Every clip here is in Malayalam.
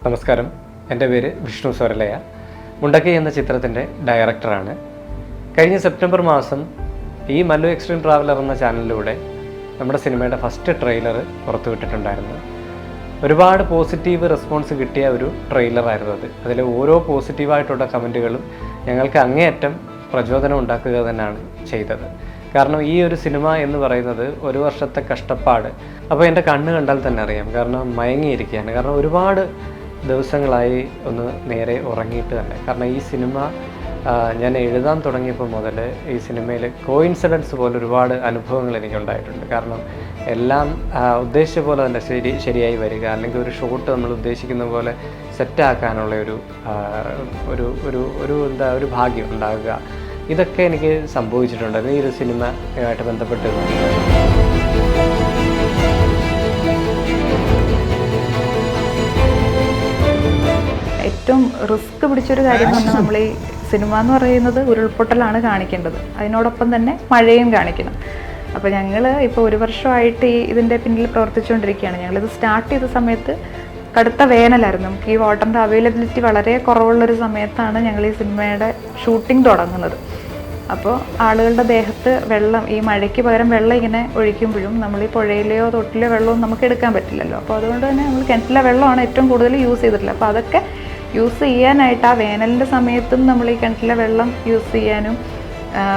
നമസ്കാരം, എൻ്റെ പേര് വിഷ്ണു സ്വരലയ. മുണ്ടക്കൈ എന്ന ചിത്രത്തിൻ്റെ ഡയറക്ടറാണ്. കഴിഞ്ഞ സെപ്റ്റംബർ മാസം ഈ മല്ലു എക്സ്ട്രീം ട്രാവലർ എന്ന ചാനലിലൂടെ നമ്മുടെ സിനിമയുടെ ഫസ്റ്റ് ട്രെയിലർ പുറത്തുവിട്ടിട്ടുണ്ടായിരുന്നു. ഒരുപാട് പോസിറ്റീവ് റെസ്പോൺസ് കിട്ടിയ ഒരു ട്രെയിലറായിരുന്നു അത്. അതിൽ ഓരോ പോസിറ്റീവായിട്ടുള്ള കമൻറ്റുകളും ഞങ്ങൾക്ക് അങ്ങേയറ്റം പ്രചോദനം ഉണ്ടാക്കുക തന്നെയാണ് ചെയ്തത്. കാരണം ഈ ഒരു സിനിമ എന്ന് പറയുന്നത് ഒരു വർഷത്തെ കഷ്ടപ്പാട്. അപ്പോൾ എൻ്റെ കണ്ണ് കണ്ടാൽ തന്നെ അറിയാം, കാരണം മയങ്ങിയിരിക്കുകയാണ്. കാരണം ഒരുപാട് ദിവസങ്ങളായി ഒന്ന് നേരെ ഉറങ്ങിയിട്ട് തന്നെ. കാരണം ഈ സിനിമ ഞാൻ എഴുതാൻ തുടങ്ങിയപ്പോൾ മുതൽ ഈ സിനിമയിൽ കോയിൻസിഡൻസ് പോലെ ഒരുപാട് അനുഭവങ്ങൾ എനിക്കുണ്ടായിട്ടുണ്ട്. കാരണം എല്ലാം ഉദ്ദേശിച്ച പോലെ തന്നെ ശരിയായി വരിക, അല്ലെങ്കിൽ ഒരു ഷോട്ട് നമ്മൾ ഉദ്ദേശിക്കുന്ന പോലെ സെറ്റാക്കാനുള്ള ഒരു ഭാഗ്യം ഉണ്ടാകുക, ഇതൊക്കെ എനിക്ക് സംഭവിച്ചിട്ടുണ്ട് ഈ ഒരു സിനിമയുമായിട്ട് ബന്ധപ്പെട്ട്. ഏറ്റവും റിസ്ക് പിടിച്ചൊരു കാര്യം എന്ന് പറഞ്ഞാൽ നമ്മൾ ഈ സിനിമ എന്ന് പറയുന്നത് ഉരുൾപൊട്ടലാണ് കാണിക്കേണ്ടത്, അതിനോടൊപ്പം തന്നെ മഴയും കാണിക്കണം. അപ്പോൾ ഞങ്ങൾ ഇപ്പോൾ ഒരു വർഷമായിട്ട് ഇതിൻ്റെ പിന്നിൽ പ്രവർത്തിച്ചുകൊണ്ടിരിക്കുകയാണ്. ഞങ്ങളിത് സ്റ്റാർട്ട് ചെയ്ത സമയത്ത് കടുത്ത വേനലായിരുന്നു. നമുക്ക് ഈ വാട്ടറിൻ്റെ അവൈലബിലിറ്റി വളരെ കുറവുള്ളൊരു സമയത്താണ് ഞങ്ങൾ ഈ സിനിമയുടെ ഷൂട്ടിംഗ് തുടങ്ങുന്നത്. അപ്പോൾ ആളുകളുടെ ദേഹത്ത് വെള്ളം, ഈ മഴയ്ക്ക് പകരം വെള്ളം ഇങ്ങനെ ഒഴിക്കുമ്പോഴും നമ്മൾ ഈ പുഴയിലെയോ തൊട്ടിലെയോ വെള്ളവും നമുക്ക് എടുക്കാൻ പറ്റില്ലല്ലോ. അപ്പോൾ അതുകൊണ്ട് തന്നെ നമ്മൾ കിണറ്റിലെ വെള്ളമാണ് ഏറ്റവും കൂടുതൽ യൂസ് ചെയ്തിട്ടുള്ളത്. അപ്പോൾ അതൊക്കെ യൂസ് ചെയ്യാനായിട്ട് ആ വേനലിൻ്റെ സമയത്തും നമ്മൾ ഈ കിണറ്റിലെ വെള്ളം യൂസ് ചെയ്യാനും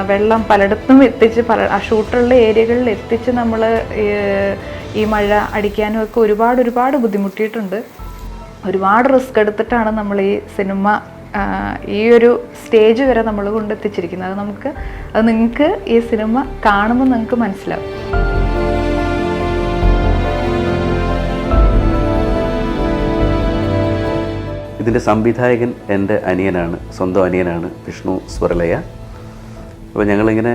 വെള്ളം പലയിടത്തും എത്തിച്ച് ആ ഷൂട്ടുള്ള ഏരിയകളിൽ എത്തിച്ച് നമ്മൾ ഈ മഴ അടിക്കാനും ഒക്കെ ഒരുപാട് ബുദ്ധിമുട്ടിയിട്ടുണ്ട്. ഒരുപാട് റിസ്ക് എടുത്തിട്ടാണ് നമ്മൾ ഈ സിനിമ ഈ ഒരു സ്റ്റേജ് വരെ നമ്മൾ കൊണ്ടെത്തിച്ചിരിക്കുന്നത്. അത് നിങ്ങൾക്ക് ഈ സിനിമ കാണുമ്പോൾ നിങ്ങൾക്ക് മനസ്സിലാവും. ഇതിൻ്റെ സംവിധായകൻ എൻ്റെ അനിയനാണ്, സ്വന്തം അനിയനാണ്, വിഷ്ണു സ്വരലയ. അപ്പോൾ ഞങ്ങളിങ്ങനെ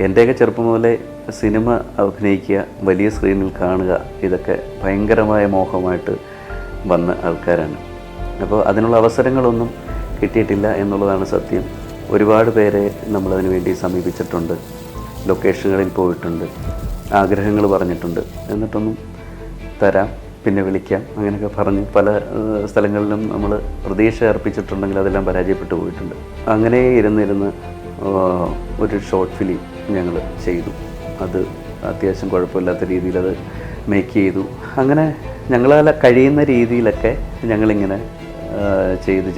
എൻ്റെയൊക്കെ ചെറുപ്പം മുതലേ സിനിമ അഭിനയിക്കുക, വലിയ സ്ക്രീനിൽ കാണുക, ഇതൊക്കെ ഭയങ്കരമായ മോഹമായിട്ട് വന്ന ആൾക്കാരാണ്. അപ്പോൾ അതിനുള്ള അവസരങ്ങളൊന്നും കിട്ടിയിട്ടില്ല എന്നുള്ളതാണ് സത്യം. ഒരുപാട് പേരെ നമ്മളതിനു വേണ്ടി സമീപിച്ചിട്ടുണ്ട്, ലൊക്കേഷനുകളിൽ പോയിട്ടുണ്ട്, ആഗ്രഹങ്ങൾ പറഞ്ഞിട്ടുണ്ട്, എന്നിട്ടൊന്നും തരാം, പിന്നെ വിളിക്കാം, അങ്ങനെയൊക്കെ പറഞ്ഞ് പല സ്ഥലങ്ങളിലും നമ്മൾ പ്രതീക്ഷ അർപ്പിച്ചിട്ടുണ്ടെങ്കിൽ അതെല്ലാം പരാജയപ്പെട്ടു പോയിട്ടുണ്ട്. അങ്ങനെ ഇരുന്ന് ഒരു ഷോർട്ട് ഫിലിം ഞങ്ങൾ ചെയ്തു. അത് അത്യാവശ്യം കുഴപ്പമില്ലാത്ത രീതിയിൽ അത് മേക്ക് ചെയ്തു. അങ്ങനെ ഞങ്ങളാൽ കഴിയുന്ന രീതിയിലൊക്കെ ഞങ്ങളിങ്ങനെ ചെയ്ത്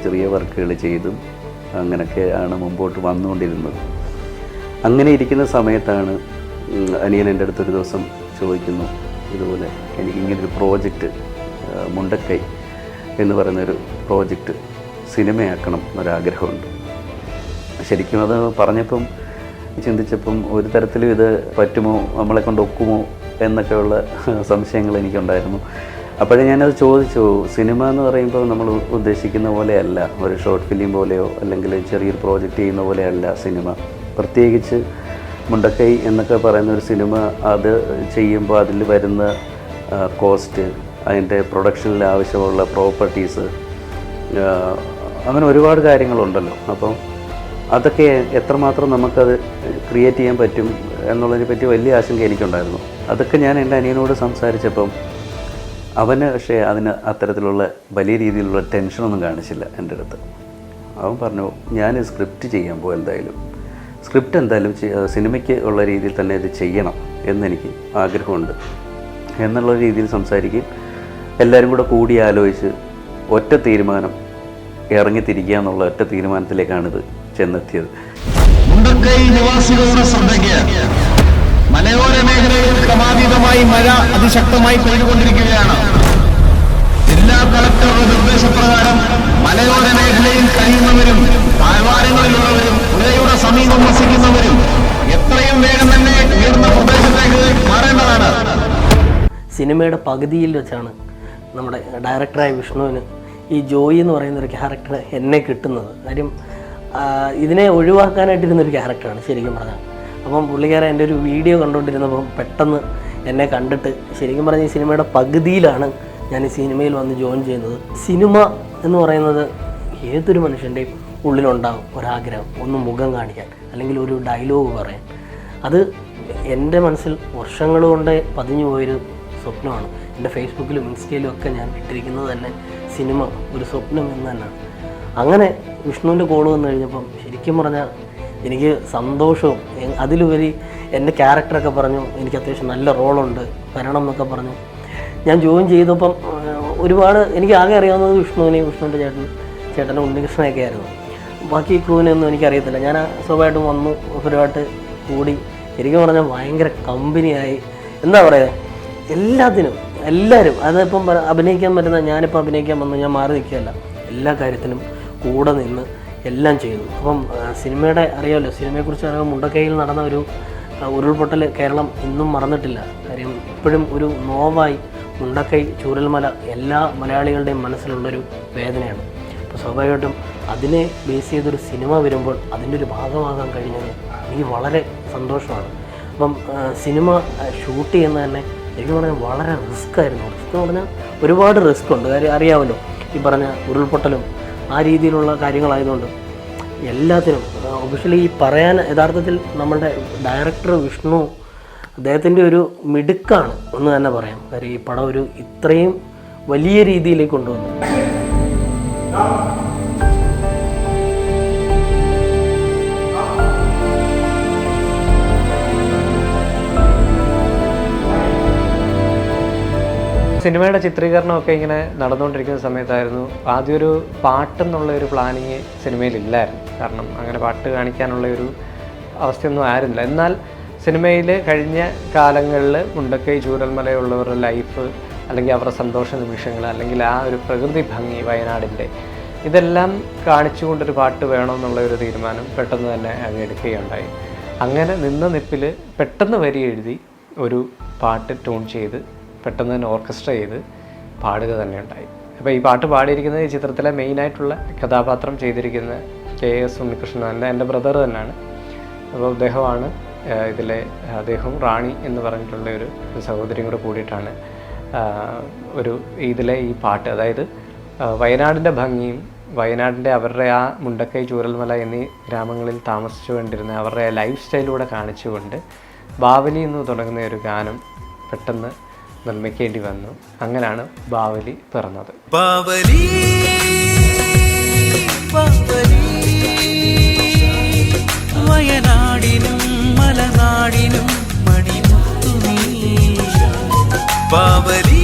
ചെറിയ വർക്കുകൾ ചെയ്തും അങ്ങനെയൊക്കെയാണ് മുമ്പോട്ട് വന്നുകൊണ്ടിരുന്നത്. അങ്ങനെ ഇരിക്കുന്ന സമയത്താണ് അനിയൻ എൻ്റെ അടുത്തൊരു ദിവസം ചോദിക്കുന്നു, ഇതുപോലെ എനിക്കിങ്ങനൊരു പ്രോജക്റ്റ്, മുണ്ടക്കൈ എന്ന് പറയുന്നൊരു പ്രോജക്റ്റ് സിനിമയാക്കണം എന്നൊരാഗ്രഹമുണ്ട്. ശരിക്കും അത് പറഞ്ഞപ്പം ചിന്തിച്ചപ്പം ഒരു തരത്തിലും ഇത് പറ്റുമോ, നമ്മളെ കൊണ്ട് ഒക്കുമോ എന്നൊക്കെയുള്ള സംശയങ്ങൾ എനിക്കുണ്ടായിരുന്നു. അപ്പോഴേ ഞാനത് ചോദിച്ചു. സിനിമ എന്ന് പറയുമ്പോൾ നമ്മൾ ഉദ്ദേശിക്കുന്ന പോലെയല്ല, ഒരു ഷോർട്ട് ഫിലിം പോലെയോ അല്ലെങ്കിൽ ചെറിയൊരു പ്രോജക്റ്റ് ചെയ്യുന്ന പോലെയല്ല സിനിമ. പ്രത്യേകിച്ച് മുണ്ടക്കൈ എന്നൊക്കെ പറയുന്ന ഒരു സിനിമ, അത് ചെയ്യുമ്പോൾ അതിൽ വരുന്ന കോസ്റ്റ്, അതിൻ്റെ പ്രൊഡക്ഷനിൽ ആവശ്യമുള്ള പ്രോപ്പർട്ടീസ്, അങ്ങനെ ഒരുപാട് കാര്യങ്ങളുണ്ടല്ലോ. അപ്പം അതൊക്കെ എത്രമാത്രം നമുക്കത് ക്രിയേറ്റ് ചെയ്യാൻ പറ്റും എന്നുള്ളതിനെ പറ്റി വലിയ ആശങ്ക എനിക്കുണ്ടായിരുന്നു. അതൊക്കെ ഞാൻ എൻ്റെ അനിയനോട് സംസാരിച്ചപ്പം അവന് പക്ഷേ അതിന് അത്തരത്തിലുള്ള വലിയ രീതിയിലുള്ള ടെൻഷനൊന്നും കാണിച്ചില്ല എൻ്റെ അടുത്ത്. അവൻ പറഞ്ഞു, ഞാൻ സ്ക്രിപ്റ്റ് ചെയ്യാൻ പോകും, സ്ക്രിപ്റ്റ് എന്തായാലും സിനിമയ്ക്ക് ഉള്ള രീതിയിൽ തന്നെ ഇത് ചെയ്യണം എന്നെനിക്ക് ആഗ്രഹമുണ്ട് എന്നുള്ള രീതിയിൽ സംസാരിക്കുകയും എല്ലാവരും കൂടി ആലോചിച്ച് ഒറ്റ തീരുമാനം, ഇറങ്ങിത്തിരിക്കുക എന്നുള്ള ഒറ്റ തീരുമാനത്തിലേക്കാണിത് ചെന്നെത്തിയത്. മുണ്ടക്കൈ നിവാസികളുടെ ശ്രദ്ധയ്ക്ക്, മലയോര മേഖലയിൽ ക്രമാതീതമായി മഴ അതിശക്തമായി പെയ്തുകൊണ്ടിരിക്കുകയാണ്. ജില്ലാ കളക്ടറുടെ നിർദ്ദേശപ്രകാരം മലയോര മേഖലയിൽ കഴിയുന്നവരും താഴ്വാരങ്ങളിലുള്ളവരും പുഴയുടെ സമീപം വസിക്കുന്നവരും എത്രയും വേഗം തന്നെ ഉയർന്ന പ്രദേശത്തേക്ക് മാറേണ്ടതാണ്. സിനിമയുടെ പകുതിയിൽ വെച്ചാണ് നമ്മുടെ ഡയറക്ടറായ വിഷ്ണുവിന് ഈ ജോയി എന്ന് പറയുന്നൊരു ക്യാരക്ടർ എന്നെ കിട്ടുന്നത്. കാര്യം ഇതിനെ ഒഴിവാക്കാനായിട്ടിരുന്നൊരു ക്യാരക്ടറാണ് ശരിക്കും പറഞ്ഞാൽ. അപ്പം പുള്ളിക്കാരൻ എൻ്റെ ഒരു വീഡിയോ കണ്ടുകൊണ്ടിരുന്നപ്പം പെട്ടെന്ന് എന്നെ കണ്ടിട്ട്, ശരിക്കും പറഞ്ഞാൽ ഈ സിനിമയുടെ പകുതിയിലാണ് ഞാൻ ഈ സിനിമയിൽ വന്ന് ജോയിൻ ചെയ്യുന്നത്. സിനിമ എന്ന് പറയുന്നത് ഏതൊരു മനുഷ്യൻ്റെയും ഉള്ളിലുണ്ടാകും ഒരാഗ്രഹം, ഒന്ന് മുഖം കാണിക്കാൻ അല്ലെങ്കിൽ ഒരു ഡയലോഗ് പറയാൻ. അത് എൻ്റെ മനസ്സിൽ വർഷങ്ങൾ കൊണ്ട് പതിഞ്ഞു പോയൊരു സ്വപ്നമാണ്. എൻ്റെ ഫേസ്ബുക്കിലും ഇൻസ്റ്റയിലും ഒക്കെ ഞാൻ ഇട്ടിരിക്കുന്നത് തന്നെ സിനിമ ഒരു സ്വപ്നം എന്ന് തന്നെയാണ്. അങ്ങനെ വിഷ്ണുവിൻ്റെ കോൾ വന്നു കഴിഞ്ഞപ്പം ശരിക്കും പറഞ്ഞാൽ എനിക്ക് സന്തോഷവും അതിലുപരി എൻ്റെ ക്യാരക്ടറൊക്കെ പറഞ്ഞു എനിക്ക് അത്യാവശ്യം നല്ല റോളുണ്ട് വരണം എന്നൊക്കെ പറഞ്ഞു. ഞാൻ ജോയിൻ ചെയ്തപ്പം ഒരുപാട് എനിക്ക് ആകെ അറിയാവുന്നത് വിഷ്ണുവിൻ്റെ ചേട്ടനും ഉണ്ണികൃഷ്ണയൊക്കെ ആയിരുന്നു. ബാക്കി ക്രൂവിനെ ഒന്നും എനിക്കറിയത്തില്ല. ഞാൻ സ്വാഭാവികമായിട്ടും വന്നു, ഒരുപാട് കൂടി ശരിക്കും പറഞ്ഞാൽ ഭയങ്കര കമ്പനിയായി. എന്താ പറയുക, എല്ലാവരും അതിപ്പം അഭിനയിക്കാൻ പറ്റുന്ന, ഞാനിപ്പോൾ അഭിനയിക്കാൻ വന്നു, ഞാൻ മാറി നിൽക്കുകയല്ല, എല്ലാ കാര്യത്തിനും കൂടെ നിന്ന് എല്ലാം ചെയ്തു. അപ്പം സിനിമയുടെ അറിയാമല്ലോ, സിനിമയെക്കുറിച്ച് അറിയാം, മുണ്ടക്കൈയിൽ നടന്ന ഒരു ഉരുൾപൊട്ടൽ കേരളം ഇന്നും മറന്നിട്ടില്ല. കാര്യം ഇപ്പോഴും ഒരു നോവായി മുണ്ടക്കൈ ചൂരൽമല എല്ലാ മലയാളികളുടെയും മനസ്സിലുള്ളൊരു വേദനയാണ്. അപ്പോൾ സ്വാഭാവികമായിട്ടും അതിനെ ബേസ് ചെയ്തൊരു സിനിമ വരുമ്പോൾ അതിൻ്റെ ഒരു ഭാഗമാകാൻ കഴിഞ്ഞത് എനിക്ക് വളരെ സന്തോഷമാണ്. അപ്പം സിനിമ ഷൂട്ട് ചെയ്യുന്നത് തന്നെ എനിക്ക് പറഞ്ഞാൽ വളരെ റിസ്ക്കായിരുന്നു. റിസ്ക് എന്ന് പറഞ്ഞാൽ ഒരുപാട് റിസ്ക് ഉണ്ട്. കാര്യം അറിയാമല്ലോ, ഈ പറഞ്ഞ ഉരുൾപൊട്ടലും ആ രീതിയിലുള്ള കാര്യങ്ങളായതുകൊണ്ട് എല്ലാത്തിനും ഒഫീഷ്യലി പറയാൻ യഥാർത്ഥത്തിൽ നമ്മളുടെ ഡയറക്ടർ വിഷ്ണു അദ്ദേഹത്തിൻ്റെ ഒരു മിടുക്കാണ് എന്ന് തന്നെ പറയാം. കാര്യം ഈ പടം ഒരു ഇത്രയും വലിയ രീതിയിലേക്ക് കൊണ്ടുവന്നു. സിനിമയുടെ ചിത്രീകരണമൊക്കെ ഇങ്ങനെ നടന്നുകൊണ്ടിരിക്കുന്ന സമയത്തായിരുന്നു ആദ്യം ഒരു പാട്ടെന്നുള്ള ഒരു പ്ലാനിങ് സിനിമയിലില്ലായിരുന്നു. കാരണം അങ്ങനെ പാട്ട് കാണിക്കാനുള്ള ഒരു അവസ്ഥയൊന്നും ആയിരുന്നില്ല. എന്നാൽ സിനിമയിൽ കഴിഞ്ഞ കാലങ്ങളിൽ മുണ്ടക്കൈ ചൂരൽമലയുള്ളവരുടെ ലൈഫ്, അല്ലെങ്കിൽ അവരുടെ സന്തോഷ നിമിഷങ്ങൾ, അല്ലെങ്കിൽ ആ ഒരു പ്രകൃതി ഭംഗി വയനാടിൻ്റെ, ഇതെല്ലാം കാണിച്ചുകൊണ്ടൊരു പാട്ട് വേണമെന്നുള്ള ഒരു തീരുമാനം പെട്ടെന്ന് തന്നെ അങ്ങ് എടുക്കുകയുണ്ടായി. അങ്ങനെ നിന്ന നിപ്പിൽ പെട്ടെന്ന് വരി എഴുതി ഒരു പാട്ട് ട്യൂൺ ചെയ്ത് പെട്ടെന്ന് തന്നെ ഓർക്കസ്ട്ര ചെയ്ത് പാടുക തന്നെ ഉണ്ടായി. അപ്പോൾ ഈ പാട്ട് പാടിയിരിക്കുന്നത് ഈ ചിത്രത്തിലെ മെയിനായിട്ടുള്ള കഥാപാത്രം ചെയ്തിരിക്കുന്ന KS ഉണ്ണികൃഷ്ണൻ, എൻ്റെ ബ്രദർ തന്നെയാണ്. അപ്പോൾ അദ്ദേഹമാണ് അദ്ദേഹവും റാണി എന്ന് പറഞ്ഞിട്ടുള്ള ഒരു സഹോദരിയും കൂടെ കൂടിയിട്ടാണ് ഇതിലെ ഈ പാട്ട്, അതായത് വയനാടിൻ്റെ ഭംഗിയും വയനാടിൻ്റെ അവരുടെ ആ മുണ്ടക്കൈ ചൂരൽമല എന്നീ ഗ്രാമങ്ങളിൽ താമസിച്ചു കൊണ്ടിരുന്ന അവരുടെ ലൈഫ് സ്റ്റൈലൂടെ കാണിച്ചുകൊണ്ട് ബാവലി എന്ന് തുടങ്ങുന്ന ഒരു ഗാനം പെട്ടെന്ന് നിർമ്മിക്കേണ്ടി വന്നു. അങ്ങനെയാണ് ബാവലി പിറന്നത്. ബാവലി വയനാടിനും മലനാടിനും മണിമുത്തു നീ. ബാവലി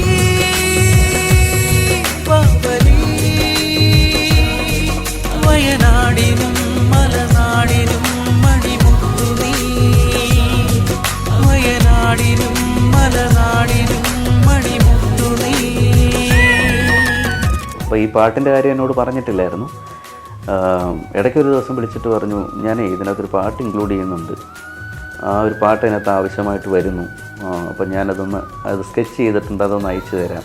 വയനാടിനും മലനാടിനും മണിമുത്തു നീ. വയനാടിനും മലനാടിനും മണിമുത്തു നീ. അപ്പോൾ ഈ പാട്ടിൻ്റെ കാര്യം എന്നോട് പറഞ്ഞിട്ടില്ലായിരുന്നു. ഇടയ്ക്കൊരു ദിവസം വിളിച്ചിട്ട് പറഞ്ഞു, ഞാനേ ഇതിനകത്തൊരു പാട്ട് ഇൻക്ലൂഡ് ചെയ്യുന്നുണ്ട്, ആ ഒരു പാട്ട് അതിനകത്ത് ആവശ്യമായിട്ട് വരുന്നു, അപ്പോൾ അത് സ്കെച്ച് ചെയ്തിട്ടുണ്ട്, അതൊന്ന് അയച്ചു തരാം,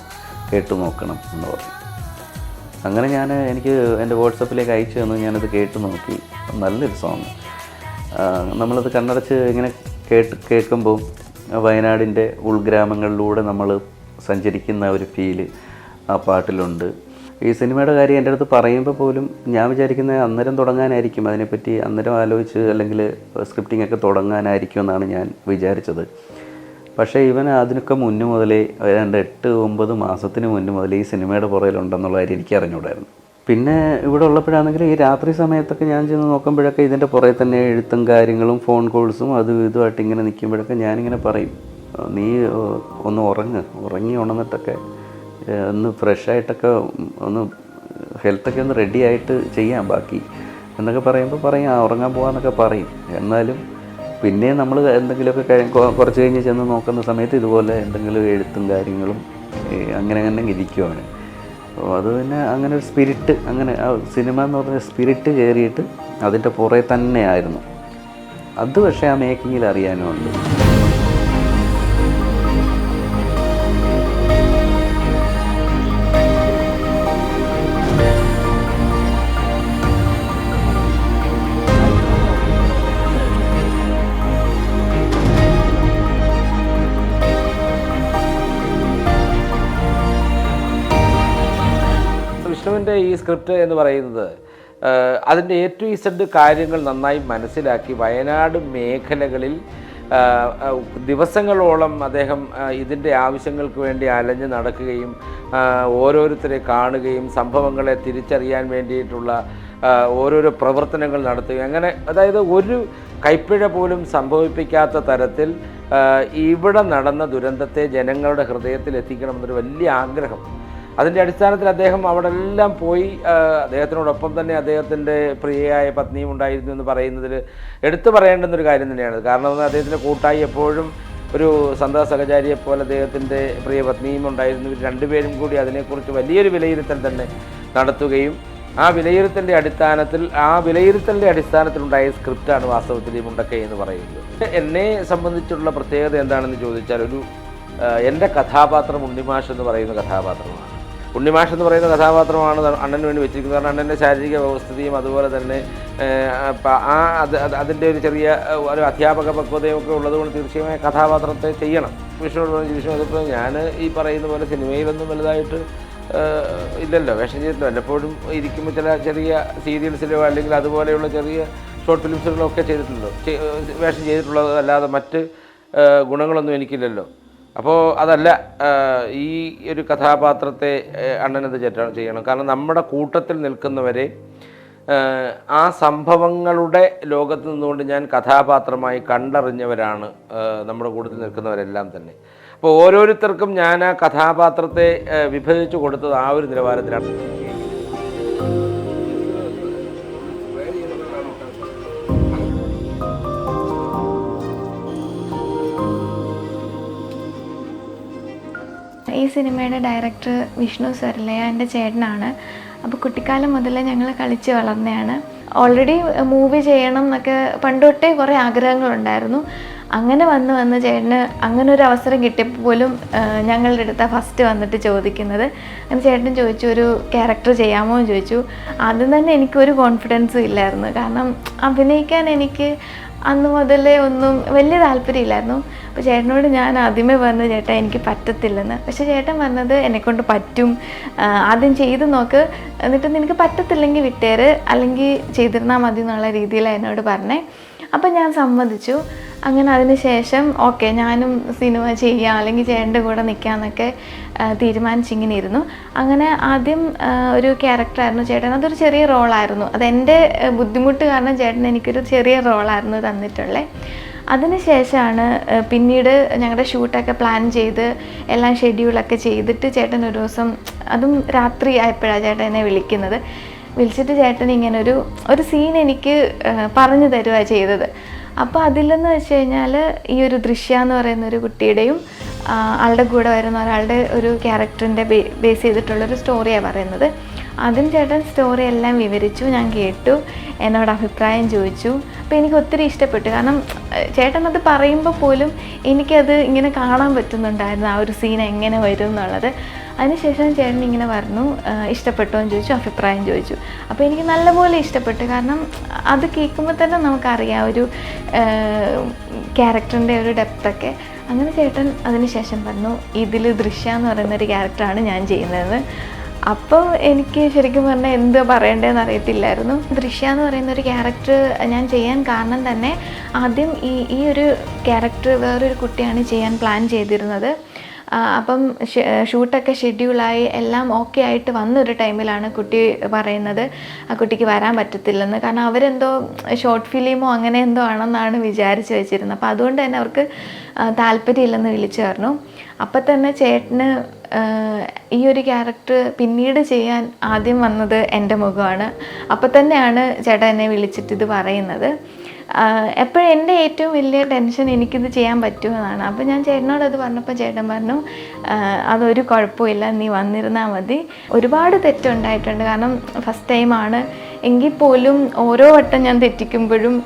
കേട്ടു നോക്കണം എന്ന് പറഞ്ഞു. അങ്ങനെ എനിക്ക് എൻ്റെ വാട്സപ്പിലേക്ക് അയച്ചു തന്നു. ഞാനത് കേട്ട് നോക്കി. നല്ലൊരു സോങ്. നമ്മളത് കണ്ണടച്ച് ഇങ്ങനെ കേൾക്കുമ്പോൾ വയനാടിൻ്റെ ഉൾഗ്രാമങ്ങളിലൂടെ നമ്മൾ സഞ്ചരിക്കുന്ന ഒരു ഫീല് ആ പാട്ടിലുണ്ട്. ഈ സിനിമയുടെ കാര്യം എൻ്റെ അടുത്ത് പറയുമ്പോൾ പോലും ഞാൻ വിചാരിക്കുന്നത് അന്നേരം തുടങ്ങാനായിരിക്കും, അതിനെപ്പറ്റി അന്നേരം ആലോചിച്ച് അല്ലെങ്കിൽ സ്ക്രിപ്റ്റിംഗ് ഒക്കെ തുടങ്ങാനായിരിക്കും എന്നാണ് ഞാൻ വിചാരിച്ചത്. പക്ഷേ അതിനൊക്കെ മുന്നേ മുതലേ 8-9 മാസത്തിന് മുന്നേ മുതലേ ഈ സിനിമയുടെ പുറകിലുണ്ടെന്നുള്ള കാര്യം എനിക്ക് അറിഞ്ഞൂടായിരുന്നു. പിന്നെ ഇവിടെ ഉള്ളപ്പോഴാണെങ്കിൽ ഈ രാത്രി സമയത്തൊക്കെ ഞാൻ ചെന്ന് നോക്കുമ്പോഴൊക്കെ ഇതിൻ്റെ പുറകെ തന്നെ എഴുത്തും കാര്യങ്ങളും ഫോൺ കോൾസും അതും ഇതുമായിട്ട് ഇങ്ങനെ നിൽക്കുമ്പോഴൊക്കെ ഞാനിങ്ങനെ പറയും, നീ ഒന്ന് ഉറങ്ങി ഉണർന്നിട്ടൊക്കെ ഒന്ന് ഫ്രഷായിട്ടൊക്കെ ഒന്ന് ഹെൽത്തൊക്കെ ഒന്ന് റെഡി ആയിട്ട് ചെയ്യാം ബാക്കി എന്നൊക്കെ പറയുമ്പോൾ പറയും ഉറങ്ങാൻ പോകാമെന്നൊക്കെ പറയും. എന്നാലും പിന്നെ നമ്മൾ എന്തെങ്കിലുമൊക്കെ കുറച്ച് കഴിഞ്ഞ് ചെന്ന് നോക്കുന്ന സമയത്ത് ഇതുപോലെ എന്തെങ്കിലും എഴുത്തും കാര്യങ്ങളും അങ്ങനെ ഇരിക്കുവാണ്. അപ്പോൾ അത് പിന്നെ അങ്ങനെ ഒരു സ്പിരിറ്റ്, അങ്ങനെ ആ സിനിമ എന്ന് പറഞ്ഞ സ്പിരിറ്റ് കയറിയിട്ട് അതിൻ്റെ പുറകെ തന്നെയായിരുന്നു. അത് പക്ഷേ ആ മേക്കിങ്ങിൽ അറിയാനുമുണ്ട്. വിഷ്ണുവിൻ്റെ ഈ സ്ക്രിപ്റ്റ് എന്ന് പറയുന്നത് അതിൻ്റെ A to Z കാര്യങ്ങൾ നന്നായി മനസ്സിലാക്കി വയനാട് മേഖലകളിൽ ദിവസങ്ങളോളം അദ്ദേഹം ഇതിൻ്റെ ആവശ്യങ്ങൾക്ക് വേണ്ടി അലഞ്ഞ് നടക്കുകയും ഓരോരുത്തരെ കാണുകയും സംഭവങ്ങളെ തിരിച്ചറിയാൻ വേണ്ടിയിട്ടുള്ള ഓരോരോ പ്രവർത്തനങ്ങൾ നടത്തുകയും അങ്ങനെ, അതായത് ഒരു കൈപ്പിഴ പോലും സംഭവിപ്പിക്കാത്ത തരത്തിൽ ഇവിടെ നടന്ന ദുരന്തത്തെ ജനങ്ങളുടെ ഹൃദയത്തിൽ എത്തിക്കണമെന്നൊരു വലിയ ആഗ്രഹം. അതിൻ്റെ അടിസ്ഥാനത്തിൽ അദ്ദേഹം അവിടെ എല്ലാം പോയി. അദ്ദേഹത്തിനോടൊപ്പം തന്നെ അദ്ദേഹത്തിൻ്റെ പ്രിയയായ പത്നിയും ഉണ്ടായിരുന്നു എന്ന് പറയുന്നതിൽ എടുത്തു പറയേണ്ടുന്നൊരു കാര്യം തന്നെയാണ്. കാരണം അദ്ദേഹത്തിൻ്റെ കൂട്ടായി എപ്പോഴും ഒരു സന്താ സഹചാരിയെപ്പോലെ അദ്ദേഹത്തിൻ്റെ പ്രിയ പത്നിയും ഉണ്ടായിരുന്നു. രണ്ടുപേരും കൂടി അതിനെക്കുറിച്ച് വലിയൊരു വിലയിരുത്തൽ തന്നെ നടത്തുകയും ആ വിലയിരുത്തലിൻ്റെ അടിസ്ഥാനത്തിലുണ്ടായ സ്ക്രിപ്റ്റാണ് വാസ്തവത്തിൽ ഈ മുണ്ടക്കൈ എന്ന് പറയുന്നത്. എന്നെ സംബന്ധിച്ചുള്ള പ്രത്യേകത എന്താണെന്ന് ചോദിച്ചാൽ, എൻ്റെ കഥാപാത്രം ഉണ്ണിമാഷ് എന്ന് പറയുന്ന കഥാപാത്രമാണ്. ഉണ്ണിമാഷ് എന്ന് പറയുന്ന കഥാപാത്രമാണ് അണ്ണന് വേണ്ടി വെച്ചിരിക്കുന്നത്. കാരണം അണ്ണൻ്റെ ശാരീരിക വ്യവസ്ഥിതിയും അതുപോലെ തന്നെ അതിൻ്റെ ഒരു ചെറിയ ഒരു അധ്യാപക പക്വതയും ഒക്കെ ഉള്ളതുകൊണ്ട് തീർച്ചയായും കഥാപാത്രത്തെ ചെയ്യണം. വിഷ്ണുവോട് പറഞ്ഞു, വിഷ്ണു അതിപ്പോൾ ഞാൻ ഈ പറയുന്ന പോലെ സിനിമയിലൊന്നും വലുതായിട്ട് ഇല്ലല്ലോ, വേഷം ചെയ്തിട്ടില്ല. വല്ലപ്പോഴും ഇരിക്കുമ്പോൾ ചെറിയ സീരിയൽസിലോ അല്ലെങ്കിൽ അതുപോലെയുള്ള ചെറിയ ഷോർട്ട് ഫിലിംസുകളോ ഒക്കെ ചെയ്തിട്ടുള്ളൂ, വേഷം ചെയ്തിട്ടുള്ളത്. അല്ലാതെ മറ്റ് ഗുണങ്ങളൊന്നും എനിക്കില്ലല്ലോ. അപ്പോൾ അതല്ല, ഈ ഒരു കഥാപാത്രത്തെ അണ്ണനത് ചെയ്യണം. കാരണം നമ്മുടെ കൂട്ടത്തിൽ നിൽക്കുന്നവരെ ആ സംഭവങ്ങളുടെ ലോകത്ത് നിന്നുകൊണ്ട് ഞാൻ കഥാപാത്രമായി കണ്ടറിഞ്ഞവരാണ് നമ്മുടെ കൂട്ടത്തിൽ നിൽക്കുന്നവരെല്ലാം തന്നെ. അപ്പോൾ ഓരോരുത്തർക്കും ഞാൻ ആ കഥാപാത്രത്തെ വിഭജിച്ചു കൊടുത്തത് ആ ഒരു നിലവാരത്തിലാണ്. ഈ സിനിമയുടെ ഡയറക്ടർ വിഷ്ണു സ്വരലയ എൻ്റെ ചേട്ടനാണ്. അപ്പോൾ കുട്ടിക്കാലം മുതലേ ഞങ്ങൾ കളിച്ച് വളർന്നതാണ്. ഓൾറെഡി മൂവി ചെയ്യണം എന്നൊക്കെ പണ്ട് തൊട്ടേ കുറേ ആഗ്രഹങ്ങളുണ്ടായിരുന്നു. അങ്ങനെ വന്ന് ചേട്ടന് അങ്ങനെ ഒരു അവസരം കിട്ടിയപ്പോൾ പോലും ഞങ്ങളുടെ അടുത്താണ് ഫസ്റ്റ് വന്നിട്ട് ചോദിക്കുന്നത്. അങ്ങനെ ചേട്ടൻ ചോദിച്ചു, ഒരു ക്യാരക്ടർ ചെയ്യാമോ എന്ന് ചോദിച്ചു. ആദ്യം തന്നെ എനിക്കൊരു കോൺഫിഡൻസും ഇല്ലായിരുന്നു. കാരണം അഭിനയിക്കാൻ എനിക്ക് അന്ന് മുതലേ ഒന്നും വലിയ താല്പര്യമില്ലായിരുന്നു. അപ്പോൾ ചേട്ടനോട് ഞാൻ ആദ്യമേ പറഞ്ഞു, ചേട്ടാ എനിക്ക് പറ്റത്തില്ലെന്ന്. പക്ഷേ ചേട്ടൻ പറഞ്ഞത് എന്നെക്കൊണ്ട് പറ്റും, ആദ്യം ചെയ്ത് നോക്ക്, എന്നിട്ട് നിനക്ക് പറ്റത്തില്ലെങ്കിൽ വിട്ടേര്, അല്ലെങ്കിൽ ചെയ്തിരുന്നാൽ മതി എന്നുള്ള രീതിയിലാണ് എന്നോട് പറഞ്ഞേ. അപ്പം ഞാൻ സമ്മതിച്ചു. അങ്ങനെ അതിന് ശേഷം ഓക്കെ ഞാനും സിനിമ ചെയ്യാം അല്ലെങ്കിൽ ചേട്ടൻ്റെ കൂടെ നിൽക്കാമെന്നൊക്കെ തീരുമാനിച്ചിങ്ങനെ ഇരുന്നു. അങ്ങനെ ആദ്യം ഒരു ക്യാരക്ടറായിരുന്നു ചേട്ടൻ. അതൊരു ചെറിയ റോളായിരുന്നു. അതെൻ്റെ ബുദ്ധിമുട്ട് കാരണം ചേട്ടൻ എനിക്കൊരു ചെറിയ റോളായിരുന്നു തന്നിട്ടുള്ളത്. അതിനുശേഷമാണ് പിന്നീട് ഞങ്ങളുടെ ഷൂട്ടൊക്കെ പ്ലാൻ ചെയ്ത് എല്ലാം ഷെഡ്യൂളൊക്കെ ചെയ്തിട്ട് ചേട്ടൻ ഒരു ദിവസം, അതും രാത്രി ആയപ്പോഴാണ് ചേട്ടൻ എന്നെ വിളിച്ചിട്ട് ചേട്ടൻ ഇങ്ങനെ ഒരു സീൻ എനിക്ക് പറഞ്ഞു തരുകയാണ് ചെയ്തത്. അപ്പോൾ അതിലെന്ന് വെച്ച് കഴിഞ്ഞാൽ ഈ ഒരു ദൃശ്യ എന്ന് പറയുന്ന ഒരു കുട്ടിയുടെയും ആളുടെ കൂടെ വരുന്ന ഒരാളുടെ ഒരു ക്യാരക്ടറിൻ്റെ ബേസ് ചെയ്തിട്ടുള്ളൊരു സ്റ്റോറിയാണ് പറയുന്നത്. ആദ്യം ചേട്ടൻ സ്റ്റോറി എല്ലാം വിവരിച്ചു, ഞാൻ കേട്ടു, എന്നോട് അഭിപ്രായം ചോദിച്ചു. അപ്പോൾ എനിക്ക് ഒത്തിരി ഇഷ്ടപ്പെട്ടു. കാരണം ചേട്ടൻ അത് പറയുമ്പോൾ പോലും എനിക്കത് ഇങ്ങനെ കാണാൻ പറ്റുന്നുണ്ടായിരുന്നു, ആ ഒരു സീൻ എങ്ങനെ വരും എന്നുള്ളത്. അതിനുശേഷം ചേട്ടൻ ഇങ്ങനെ പറഞ്ഞു, ഇഷ്ടപ്പെട്ടോ എന്ന് ചോദിച്ചു, അഭിപ്രായം ചോദിച്ചു. അപ്പോൾ എനിക്ക് നല്ലപോലെ ഇഷ്ടപ്പെട്ടു. കാരണം അത് കേൾക്കുമ്പോൾ തന്നെ നമുക്കറിയാം ഒരു ക്യാരക്ടറിൻ്റെ ഒരു ഡെപ്തൊക്കെ. അങ്ങനെ ചേട്ടൻ അതിനുശേഷം പറഞ്ഞു, ഇതിൽ ദൃശ്യ എന്ന് പറയുന്നൊരു ക്യാരക്ടറാണ് ഞാൻ ചെയ്യുന്നതെന്ന്. അപ്പോൾ എനിക്ക് ശരിക്കും പറഞ്ഞാൽ എന്തോ പറയേണ്ടതെന്ന് അറിയത്തില്ലായിരുന്നു. ദൃശ്യ എന്ന് പറയുന്ന ഒരു ക്യാരക്ടർ ഞാൻ ചെയ്യാൻ കാരണം തന്നെ, ആദ്യം ഈ ഒരു ക്യാരക്ടർ വേറൊരു കുട്ടിയാണ് ചെയ്യാൻ പ്ലാൻ ചെയ്തിരുന്നത്. അപ്പം ഷൂട്ടൊക്കെ ഷെഡ്യൂളായി എല്ലാം ഓക്കെ ആയിട്ട് വന്നൊരു ടൈമിലാണ് കുട്ടി പറയുന്നത് ആ കുട്ടിക്ക് വരാൻ പറ്റത്തില്ലെന്ന്. കാരണം അവരെന്തോ ഷോർട്ട് ഫിലിമോ അങ്ങനെ എന്തോ ആണെന്നാണ് വിചാരിച്ച് വെച്ചിരുന്നത്. അപ്പോൾ അതുകൊണ്ട് തന്നെ അവർക്ക് താല്പര്യമില്ലെന്ന് വിളിച്ചു പറഞ്ഞു. അപ്പം തന്നെ ചേട്ടന് ഈ ഒരു ക്യാരക്ടർ പിന്നീട് ചെയ്യാൻ ആദ്യം വന്നത് എൻ്റെ മുഖമാണ്. അപ്പം തന്നെയാണ് ചേട്ടൻ എന്നെ വിളിച്ചിട്ട് ഇത് പറയുന്നത്. എപ്പോഴും എൻ്റെ ഏറ്റവും വലിയ ടെൻഷൻ എനിക്കിത് ചെയ്യാൻ പറ്റുമെന്നാണ്. അപ്പോൾ ഞാൻ ചേട്ടനോട് അത് പറഞ്ഞപ്പോൾ ചേട്ടൻ പറഞ്ഞു, അതൊരു കുഴപ്പമില്ല, നീ വന്നിരുന്നാൽ മതി. ഒരുപാട് തെറ്റുണ്ടായിട്ടുണ്ട്. കാരണം ഫസ്റ്റ് ടൈമാണ് എങ്കിൽ പോലും ഓരോ വട്ടം ഞാൻ തെറ്റിക്കുമ്പോഴും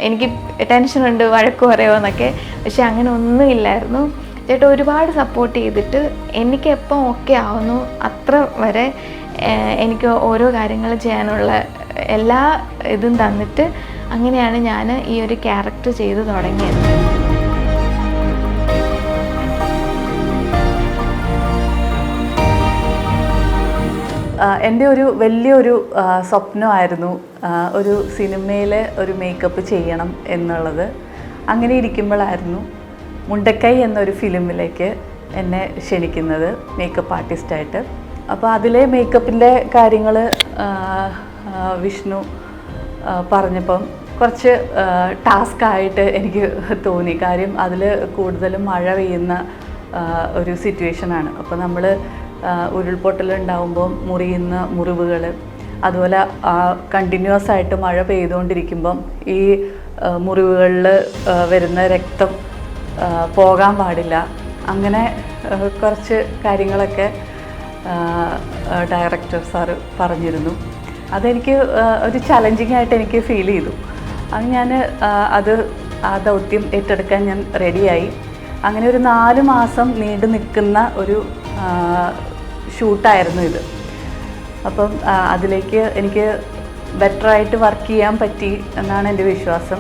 എനിക്ക് ടെൻഷനുണ്ട്, വഴക്ക് പറയുമോ എന്നൊക്കെ. പക്ഷെ അങ്ങനെ ഒന്നും ഇല്ലായിരുന്നു. ചേട്ടൻ ഒരുപാട് സപ്പോർട്ട് ചെയ്തിട്ട് എനിക്ക് എപ്പം ഓക്കെ ആവുന്നു അത്ര വരെ എനിക്ക് ഓരോ കാര്യങ്ങൾ ചെയ്യാനുള്ള എല്ലാ ഇതും തന്നിട്ട് അങ്ങനെയാണ് ഞാൻ ഈ ഒരു ക്യാരക്ടർ ചെയ്ത് തുടങ്ങിയത്. എൻ്റെ ഒരു വലിയൊരു സ്വപ്നമായിരുന്നു ഒരു സിനിമയിൽ ഒരു മേക്കപ്പ് ചെയ്യണം എന്നുള്ളത്. അങ്ങനെ ഇരിക്കുമ്പോഴായിരുന്നു മുണ്ടക്കൈ എന്നൊരു ഫിലിമിലേക്ക് എന്നെ ക്ഷണിക്കുന്നത് മേക്കപ്പ് ആർട്ടിസ്റ്റായിട്ട്. അപ്പോൾ അതിലെ മേക്കപ്പിൻ്റെ കാര്യങ്ങൾ വിഷ്ണു പറഞ്ഞപ്പം കുറച്ച് ടാസ്ക്കായിട്ട് എനിക്ക് തോന്നി. കാര്യം അതിൽ കൂടുതലും മഴ പെയ്യുന്ന ഒരു സിറ്റുവേഷനാണ്. അപ്പോൾ നമ്മൾ ഉരുൾപൊട്ടലുണ്ടാകുമ്പോൾ മുറിയുന്ന മുറിവുകൾ, അതുപോലെ കണ്ടിന്യൂസ് ആയിട്ട് മഴ പെയ്തുകൊണ്ടിരിക്കുമ്പം ഈ മുറിവുകളിൽ വരുന്ന രക്തം പോകാൻ പാടില്ല. അങ്ങനെ കുറച്ച് കാര്യങ്ങളൊക്കെ ഡയറക്ടർ സാറ് പറഞ്ഞിരുന്നു. അതെനിക്ക് ഒരു ചലഞ്ചിങ് ആയിട്ട് എനിക്ക് ഫീൽ ചെയ്തു. അത് ഞാൻ ആ ദൗത്യം ഏറ്റെടുക്കാൻ ഞാൻ റെഡിയായി. അങ്ങനെ ഒരു 4 മാസം നീണ്ടു നിൽക്കുന്ന ഒരു ഷൂട്ടായിരുന്നു ഇത്. അപ്പം അതിലേക്ക് എനിക്ക് ബെറ്ററായിട്ട് വർക്ക് ചെയ്യാൻ പറ്റി എന്നാണ് എൻ്റെ വിശ്വാസം.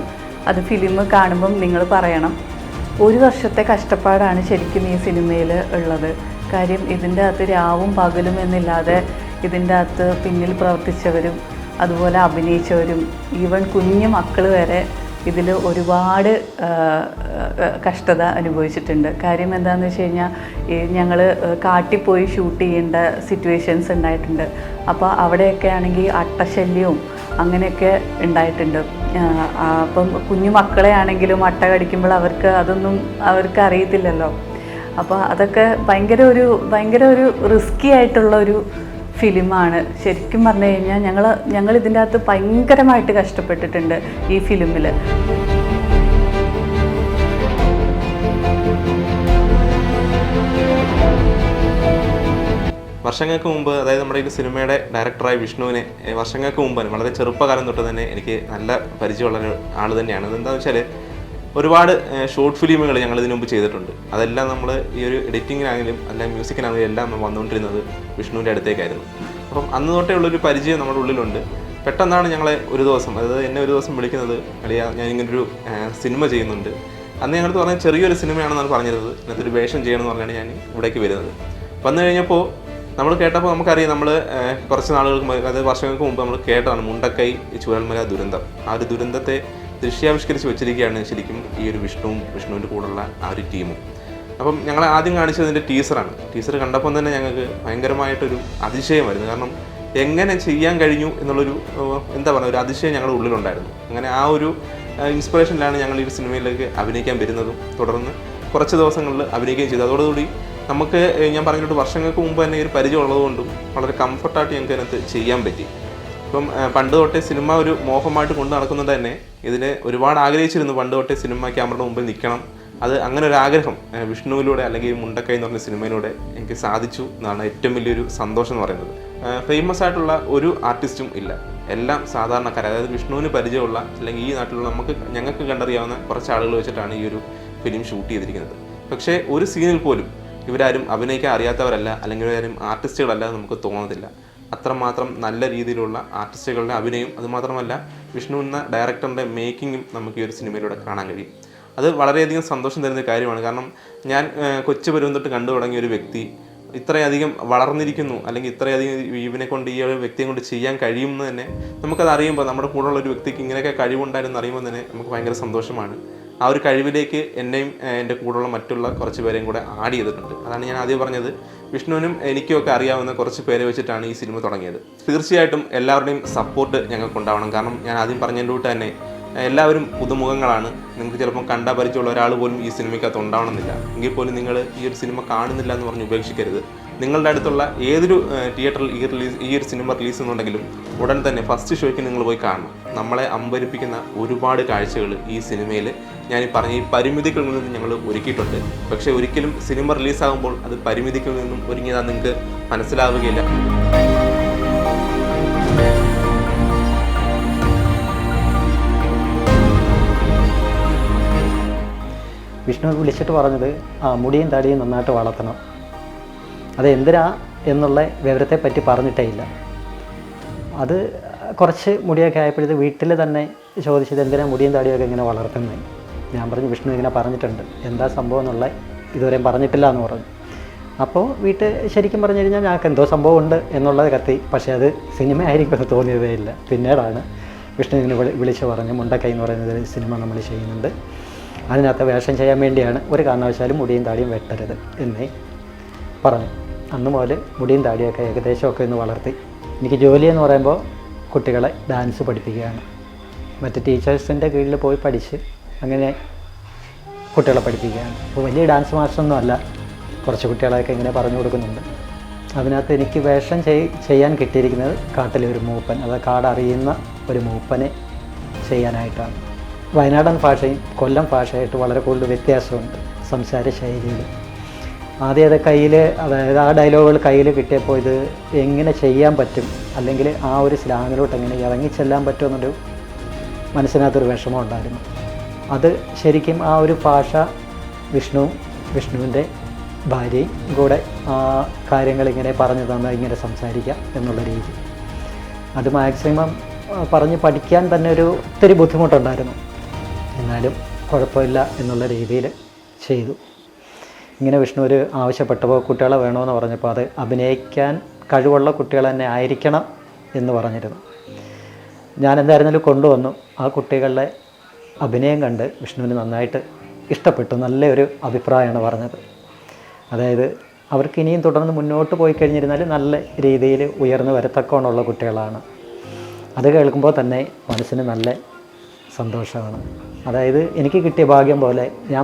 അത് ഫിലിം കാണുമ്പം നിങ്ങൾ പറയണം. 1 വർഷത്തെ കഷ്ടപ്പാടാണ് ശരിക്കും ഈ സിനിമയിൽ ഉള്ളത്. കാര്യം ഇതിൻ്റെ അകത്ത് രാവും പകലും എന്നില്ലാതെ ഇതിൻ്റെ അകത്ത് പിന്നിൽ പ്രവർത്തിച്ചവരും അതുപോലെ അഭിനയിച്ചവരും ഈവൻ കുഞ്ഞു മക്കൾ വരെ ഇതിൽ ഒരുപാട് കഷ്ടത അനുഭവിച്ചിട്ടുണ്ട്. കാര്യം എന്താണെന്ന് വെച്ച് കഴിഞ്ഞാൽ ഞങ്ങൾ കാട്ടിൽ പോയി ഷൂട്ട് ചെയ്യേണ്ട സിറ്റുവേഷൻസ് ഉണ്ടായിട്ടുണ്ട്. അപ്പോൾ അവിടെയൊക്കെ ആണെങ്കിൽ അട്ടശല്യവും അങ്ങനെയൊക്കെ ഉണ്ടായിട്ടുണ്ട്. അപ്പം കുഞ്ഞു മക്കളെ ആണെങ്കിലും അട്ട കടിക്കുമ്പോൾ അവർക്ക് അറിയത്തില്ലല്ലോ. അപ്പോൾ അതൊക്കെ ഭയങ്കര ഒരു റിസ്കി ആയിട്ടുള്ള ഒരു ഫിലിമാണ്. ശരിക്കും പറഞ്ഞു കഴിഞ്ഞാൽ ഞങ്ങൾ ഇതിൻ്റെ അകത്ത് ഭയങ്കരമായിട്ട് കഷ്ടപ്പെട്ടിട്ടുണ്ട് ഈ ഫിലിമിൽ. വർഷങ്ങൾക്ക് മുമ്പ്, അതായത് നമ്മുടെ ഈ സിനിമയുടെ ഡയറക്ടറായ വിഷ്ണുവിനെ വർഷങ്ങൾക്ക് മുമ്പ് വളരെ ചെറുപ്പകാലം തൊട്ട് തന്നെ എനിക്ക് നല്ല പരിചയമുള്ള ആൾ തന്നെയാണ്. അതെന്താണെന്ന് വെച്ചാൽ ഒരുപാട് ഷോർട്ട് ഫിലിമുകൾ ഞങ്ങൾ ഇതിനു മുമ്പ് ചെയ്തിട്ടുണ്ട്. അതെല്ലാം നമ്മൾ ഈ ഒരു എഡിറ്റിങ്ങിനാണെങ്കിലും അല്ലെങ്കിൽ മ്യൂസിക്കിനാണെങ്കിലും എല്ലാം നമ്മൾ വന്നുകൊണ്ടിരുന്നത് വിഷ്ണുവിൻ്റെ അടുത്തേക്കായിരുന്നു. അപ്പം അന്ന് തൊട്ടേ ഉള്ളൊരു പരിചയം നമ്മുടെ ഉള്ളിലുണ്ട്. പെട്ടെന്നാണ് ഞങ്ങളെ ഒരു ദിവസം, അതായത് എന്നെ ഒരു ദിവസം വിളിക്കുന്നത്, അളിയാ ഞാൻ ഇങ്ങനൊരു സിനിമ ചെയ്യുന്നുണ്ട്. അന്ന് ഞങ്ങളടുത്ത് പറഞ്ഞാൽ ചെറിയൊരു സിനിമയാണെന്നാണ് പറഞ്ഞിരുന്നത്. ഇതിനകത്തൊരു വേഷം ചെയ്യണമെന്ന് പറഞ്ഞാണ് ഞാൻ ഇവിടേക്ക് വരുന്നത്. വന്നു കഴിഞ്ഞപ്പോൾ നമ്മൾ കേട്ടപ്പോൾ നമുക്കറിയാം, നമ്മൾ കുറച്ച് നാളുകൾക്ക് മുമ്പ്, അതായത് വർഷങ്ങൾക്ക് മുമ്പ് നമ്മൾ കേട്ടതാണ് മുണ്ടക്കൈ ചൂരൽമല ദുരന്തം. ആ ഒരു ദുരന്തത്തെ ദൃശ്യാവിഷ്കരിച്ച് വെച്ചിരിക്കുകയാണ് ശരിക്കും ഈ ഒരു വിഷ്ണുവിൻ്റെ കൂടെയുള്ള ആ ഒരു ടീമും. അപ്പം ഞങ്ങൾ ആദ്യം കാണിച്ചതിൻ്റെ ടീസറാണ്. ടീസർ കണ്ടപ്പോൾ തന്നെ ഞങ്ങൾക്ക് ഭയങ്കരമായിട്ടൊരു അതിശയമായിരുന്നു. കാരണം എങ്ങനെ ചെയ്യാൻ കഴിഞ്ഞു എന്നുള്ളൊരു എന്താ പറയുക, ഒരു അതിശയം ഞങ്ങളുടെ ഉള്ളിലുണ്ടായിരുന്നു. അങ്ങനെ ആ ഒരു ഇൻസ്പിറേഷനിലാണ് ഞങ്ങൾ ഈ സിനിമയിലേക്ക് അഭിനയിക്കാൻ വരുന്നതും തുടർന്ന് കുറച്ച് ദിവസങ്ങളിൽ അഭിനയിക്കുകയും ചെയ്തു. അതോടുകൂടി നമുക്ക് ഞാൻ പറഞ്ഞിട്ട് വർഷങ്ങൾക്ക് മുമ്പ് തന്നെ ഈ ഒരു പരിചയം ഉള്ളതുകൊണ്ടും വളരെ കംഫർട്ടായിട്ട് ഞങ്ങൾക്ക് അതിനകത്ത് ചെയ്യാൻ പറ്റി. ഇപ്പം പണ്ട് തൊട്ടേ സിനിമ ഒരു മോഹമായിട്ട് കൊണ്ടു നടക്കുന്നത് തന്നെ ഇതിനെ ഒരുപാട് ആഗ്രഹിച്ചിരുന്നു. പണ്ട് തൊട്ടേ സിനിമ ക്യാമറയുടെ മുമ്പിൽ നിൽക്കണം, അത് അങ്ങനെ ഒരു ആഗ്രഹം വിഷ്ണുവിലൂടെ അല്ലെങ്കിൽ മുണ്ടക്കൈ എന്ന് പറഞ്ഞ സിനിമയിലൂടെ എനിക്ക് സാധിച്ചു എന്നാണ് ഏറ്റവും വലിയൊരു സന്തോഷം എന്ന് പറയുന്നത്. ഫേമസ് ആയിട്ടുള്ള ഒരു ആർട്ടിസ്റ്റും ഇല്ല, എല്ലാം സാധാരണക്കാർ. അതായത് വിഷ്ണുവിന് പരിചയമുള്ള അല്ലെങ്കിൽ ഈ നാട്ടിലുള്ള ഞങ്ങൾക്ക് കണ്ടറിയാവുന്ന കുറച്ച് ആളുകൾ വെച്ചിട്ടാണ് ഈ ഒരു ഫിലിം ഷൂട്ട് ചെയ്തിരിക്കുന്നത്. പക്ഷേ ഒരു സീനിൽ പോലും ഇവരാരും അഭിനയിക്കാൻ അറിയാത്തവരല്ല, അല്ലെങ്കിൽ ഇവരാരും ആർട്ടിസ്റ്റുകളല്ല നമുക്ക് തോന്നുന്നില്ല. അത്രമാത്രം നല്ല രീതിയിലുള്ള ആർട്ടിസ്റ്റുകളുടെ അഭിനയം, അതുമാത്രമല്ല വിഷ്ണു എന്ന ഡയറക്ടറിൻ്റെ മേക്കിങ്ങും നമുക്ക് ഈ ഒരു സിനിമയിലൂടെ കാണാൻ കഴിയും. അത് വളരെയധികം സന്തോഷം തരുന്ന കാര്യമാണ്. കാരണം ഞാൻ കൊച്ചു പരുവം തൊട്ട് കണ്ടു തുടങ്ങിയ ഒരു വ്യക്തി ഇത്രയധികം വളർന്നിരിക്കുന്നു, അല്ലെങ്കിൽ ഇത്രയധികം ഇവനെ കൊണ്ട് ഈ ഒരു വ്യക്തിയെ കൊണ്ട് ചെയ്യാൻ കഴിയുമെന്ന് തന്നെ നമുക്കത് അറിയുമ്പോൾ, നമ്മുടെ കൂടെയുള്ള ഒരു വ്യക്തിക്ക് ഇങ്ങനെയൊക്കെ കഴിവുണ്ടായിരുന്നു അറിയുമ്പോൾ തന്നെ നമുക്ക് ഭയങ്കര സന്തോഷമാണ്. ആ ഒരു കഴിവിലേക്ക് എന്നെയും എൻ്റെ കൂടെയുള്ള മറ്റുള്ള കുറച്ച് പേരെയും കൂടെ ആഡ് ചെയ്തിട്ടുണ്ട്. അതാണ് ഞാൻ ആദ്യം പറഞ്ഞത്, വിഷ്ണുവിനും എനിക്കുമൊക്കെ അറിയാവുന്ന കുറച്ച് പേരെ വെച്ചിട്ടാണ് ഈ സിനിമ തുടങ്ങിയത്. തീർച്ചയായിട്ടും എല്ലാവരുടെയും സപ്പോർട്ട് ഞങ്ങൾക്കുണ്ടാവണം. കാരണം ഞാൻ ആദ്യം പറഞ്ഞതിൻ്റെ കൂട്ട് തന്നെ എല്ലാവരും പുതുമുഖങ്ങളാണ്. നിങ്ങൾക്ക് ചിലപ്പം കണ്ടാ പരിചയമുള്ള ഒരാൾ പോലും ഈ സിനിമയ്ക്കകത്ത് ഉണ്ടാവണമെന്നില്ല. എങ്കിൽ പോലും നിങ്ങൾ ഈ ഒരു സിനിമ കാണുന്നില്ല എന്ന് പറഞ്ഞ് ഉപേക്ഷിക്കരുത്. നിങ്ങളുടെ അടുത്തുള്ള ഏതൊരു തിയേറ്ററിൽ ഈ ഒരു സിനിമ റിലീസ് ചെയ്യുന്നുണ്ടെങ്കിലും ഉടൻ തന്നെ ഫസ്റ്റ് ഷോയ്ക്ക് നിങ്ങൾ പോയി കാണണം. നമ്മളെ അമ്പരിപ്പിക്കുന്ന ഒരുപാട് കാഴ്ചകൾ ഈ സിനിമയിൽ ഞാൻ ഈ പറഞ്ഞ ഈ പരിമിതികളിൽ നിന്നും ഞങ്ങൾ ഒരുക്കിയിട്ടുണ്ട്. പക്ഷേ ഒരിക്കലും സിനിമ റിലീസാകുമ്പോൾ അത് പരിമിതികളിൽ നിന്നും ഒരുങ്ങിയതാ നിങ്ങൾക്ക് മനസ്സിലാവുകയില്ല. വിഷ്ണു വിളിച്ചിട്ട് പറഞ്ഞത് മുടിയും തടിയും നന്നായിട്ട് വളർത്തണം. അത് എന്തിനാ എന്നുള്ള വിവരത്തെ പറ്റി പറഞ്ഞിട്ടേ ഇല്ല. അത് കുറച്ച് മുടിയൊക്കെ ആയപ്പോഴത്തെ വീട്ടിൽ തന്നെ ചോദിച്ചത് എന്തിനാ മുടിയും തടിയൊക്കെ ഇങ്ങനെ വളർത്തുന്നത്. ഞാൻ പറഞ്ഞു വിഷ്ണു ഇങ്ങനെ പറഞ്ഞിട്ടുണ്ട്, എന്താ സംഭവം എന്നുള്ള ഇതുവരെയും പറഞ്ഞിട്ടില്ല എന്ന് പറഞ്ഞു. അപ്പോൾ വീട്ടിൽ ശരിക്കും പറഞ്ഞു കഴിഞ്ഞാൽ ഞങ്ങൾക്ക് എന്തോ സംഭവം ഉണ്ട് എന്നുള്ളത് കത്തി. പക്ഷേ അത് സിനിമ ആയിരിക്കുമെന്ന് തോന്നിയതേ ഇല്ല. പിന്നീടാണ് വിഷ്ണു ഇങ്ങനെ വിളിച്ച് പറഞ്ഞ് മുണ്ടക്കൈ എന്ന് പറയുന്നത് സിനിമ നമ്മൾ ചെയ്യുന്നുണ്ട്, അതിനകത്ത് വേഷം ചെയ്യാൻ വേണ്ടിയാണ് ഒരു കാരണവശാലും മുടിയും താടിയും വെട്ടരുത് എന്നേ പറഞ്ഞു. അന്ന് മുതൽ മുടിയും താടിയൊക്കെ ഏകദേശമൊക്കെ ഒന്ന് വളർത്തി. എനിക്ക് ജോലി എന്ന് പറയുമ്പോൾ കുട്ടികളെ ഡാൻസ് പഠിപ്പിക്കുകയാണ്. മറ്റ് ടീച്ചേഴ്സിൻ്റെ കീഴിൽ പോയി പഠിച്ച് അങ്ങനെ കുട്ടികളെ പഠിപ്പിക്കുകയാണ്. അപ്പോൾ വലിയ ഡാൻസ് മാസ്റ്ററൊന്നും അല്ല, കുറച്ച് കുട്ടികളെയൊക്കെ ഇങ്ങനെ പറഞ്ഞു കൊടുക്കുന്നുണ്ട്. അതിനകത്ത് എനിക്ക് വേഷം ചെയ്യാൻ കിട്ടിയിരിക്കുന്നത് കാട്ടിലെ ഒരു മൂപ്പൻ, അത് കാടറിയുന്ന ഒരു മൂപ്പനെ ചെയ്യാനായിട്ടാണ്. വയനാടൻ ഭാഷയും കൊല്ലം ഭാഷയായിട്ട് വളരെ കൂടുതൽ വ്യത്യാസമുണ്ട് സംസാര ശൈലിയിൽ. ആദ്യം അത് കയ്യിൽ, അതായത് ആ ഡയലോഗുകൾ കയ്യിൽ കിട്ടിയപ്പോൾ ഇത് എങ്ങനെ ചെയ്യാൻ പറ്റും, അല്ലെങ്കിൽ ആ ഒരു സ്ലാങ്ങിലോട്ട് എങ്ങനെ ഇറങ്ങിച്ചെല്ലാൻ പറ്റുമെന്നൊരു മനസ്സിനകത്തൊരു വിഷമം ഉണ്ടായിരുന്നു. അത് ശരിക്കും ആ ഒരു ഭാഷ വിഷ്ണുവിൻ്റെ ഭാര്യയും കൂടെ ആ കാര്യങ്ങളിങ്ങനെ പറഞ്ഞു തന്നാൽ ഇങ്ങനെ സംസാരിക്കാം എന്നുള്ള രീതി, അത് മാക്സിമം പറഞ്ഞ് പഠിക്കാൻ തന്നെ ഒത്തിരി ബുദ്ധിമുട്ടുണ്ടായിരുന്നു. എന്നാലും കുഴപ്പമില്ല എന്നുള്ള രീതിയിൽ ചെയ്തു. ഇങ്ങനെ വിഷ്ണു ആവശ്യപ്പെട്ടപ്പോൾ കുട്ടികളെ വേണമെന്ന് പറഞ്ഞപ്പോൾ അത് അഭിനയിക്കാൻ കഴിവുള്ള കുട്ടികൾ തന്നെ ആയിരിക്കണം എന്ന് പറഞ്ഞിരുന്നു. ഞാൻ എന്തായിരുന്നാലും കൊണ്ടുവന്നു. ആ കുട്ടികളുടെ അഭിനയം കണ്ട് വിഷ്ണുവിന് നന്നായിട്ട് ഇഷ്ടപ്പെട്ടു. നല്ലൊരു അഭിപ്രായമാണ് പറഞ്ഞത്. അതായത് അവർക്ക് ഇനിയും തുടർന്ന് മുന്നോട്ട് പോയി കഴിഞ്ഞിരുന്നാൽ നല്ല രീതിയിൽ ഉയർന്നു വരത്തക്കോണമുള്ള കുട്ടികളാണ്. അത് കേൾക്കുമ്പോൾ തന്നെ മനസ്സിന് നല്ല സന്തോഷമാണ്. അതായത് എനിക്ക് കിട്ടിയ ഭാഗ്യം പോലെ ഞാൻ